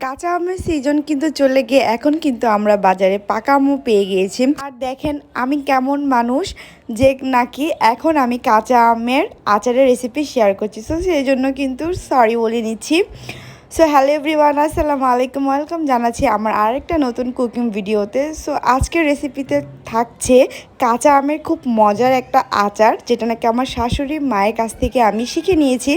কাঁচা আমের সিজন কিন্তু চলে গিয়ে এখন কিন্তু আমরা বাজারে পাকা আমও পেয়ে গিয়েছি। আর দেখেন আমি কেমন মানুষ যে নাকি এখন আমি কাঁচা আমের আচারের রেসিপি শেয়ার করছি, সো সেই জন্য কিন্তু সরি বলে নিচ্ছি। সো হ্যালো এভরিওয়ান, আসসালামু আলাইকুম, ওয়েলকাম জানাচ্ছি আমার আরেকটা নতুন কুকিং ভিডিওতে। সো আজকের রেসিপিতে থাকছে কাঁচা আমের খুব মজার একটা আচার, যেটা নাকি আমার শাশুড়ি মায়ের কাছ থেকে আমি শিখে নিয়েছি।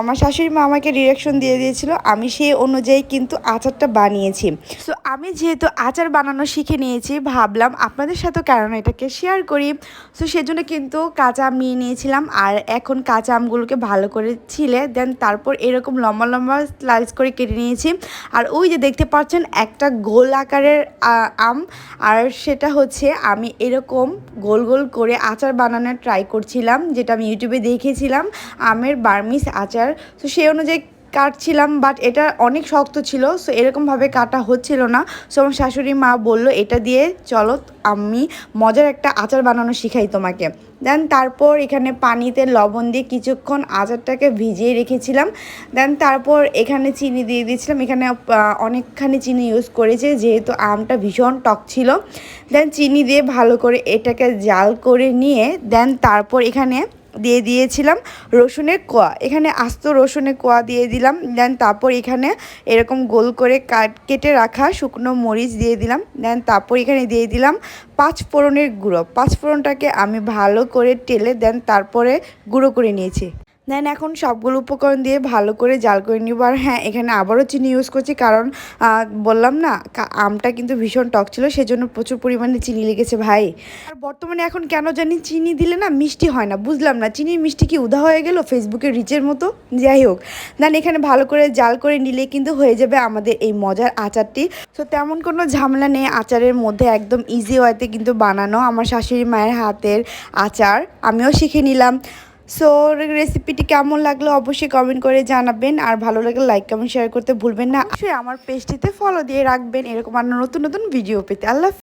আমার শাশুড়ি মা আমাকে ডিরেকশন দিয়ে দিয়েছিল, আমি সেই অনুযায়ী কিন্তু আচারটা বানিয়েছি। সো আমি যেহেতু আচার বানানো শিখে নিয়েছি, ভাবলাম আপনাদের সাথেও কারণ এটাকে শেয়ার করি। সো সেজন্য কিন্তু কাঁচা আম নিয়ে নিয়েছিলাম, আর এখন কাঁচা আমগুলোকে ভালো করে ছিলে দেন তারপর এরকম লম্বা লম্বা স্লাইস করে কেটে নিয়েছি। আর ওই যে দেখতে পাচ্ছেন একটা গোল আকারের আম, আর সেটা হচ্ছে আমি এরকম গোল গোল করে আচার বানানোর ট্রাই করছিলাম, যেটা আমি ইউটিউবে দেখেছিলাম আমের বার্মিস আচার। তো সেই অনুযায়ী কাটছিলাম, বাট এটা অনেক শক্ত ছিল, সো এরকমভাবে কাটা হচ্ছিল না। সো আমার শাশুড়ি মা বললো এটা দিয়ে চলো আমি মজার একটা আচার বানানো শিখাই তোমাকে। দেন তারপর এখানে পানিতে লবণ দিয়ে কিছুক্ষণ আচারটাকে ভিজিয়ে রেখেছিলাম। দেন তারপর এখানে চিনি দিয়ে দিয়েছিলাম, এখানে অনেকখানি চিনি ইউজ করেছে যেহেতু আমটা ভীষণ টক ছিল। দেন চিনি দিয়ে ভালো করে এটাকে জাল করে নিয়ে দেন তারপর এখানে দিয়ে দিয়েছিলাম রসুনের কোয়া, এখানে আস্ত রসুনের কোয়া দিয়ে দিলাম। দেন তারপর এখানে এরকম গোল করে কেটে রাখা শুকনো মরিচ দিয়ে দিলাম। দেন তারপর এখানে দিয়ে দিলাম 5 ফোড়নের গুঁড়ো। 5 ফোড়নটাকে আমি ভালো করে টেলে দেন তারপরে গুঁড়ো করে নিয়েছি। দেন এখন সবগুলো উপকরণ দিয়ে ভালো করে জাল করে নিব। আর হ্যাঁ, এখানে আবারও চিনি ইউজ করছি, কারণ বললাম না আমটা কিন্তু ভীষণ টক ছিল, সেজন্য প্রচুর পরিমাণে চিনি লেগেছে ভাই। আর বর্তমানে এখন কেন জানি চিনি দিলে না মিষ্টি হয় না, বুঝলাম না, চিনির মিষ্টি কি উদা হয়ে গেল ফেসবুকের রিচের মতো। যাই হোক, দেন এখানে ভালো করে জাল করে নিলে কিন্তু হয়ে যাবে আমাদের এই মজার আচারটি। তো তেমন কোনো ঝামেলা নেই আচারের মধ্যে, একদম ইজি ওয়েতে কিন্তু বানানো আমার শাশুড়ি মায়ের হাতের আচার আমিও শিখে নিলাম। সো রেসিপিটি কেমন লাগলো অবশ্যই কমেন্ট করে জানাবেন, আর ভালো লাগলে লাইক কমেন্ট শেয়ার করতে ভুলবেন না। অবশ্যই আমার পেজটিতে ফলো দিয়ে রাখবেন এরকম আর নতুন নতুন ভিডিও পেতে। আল্লাহ।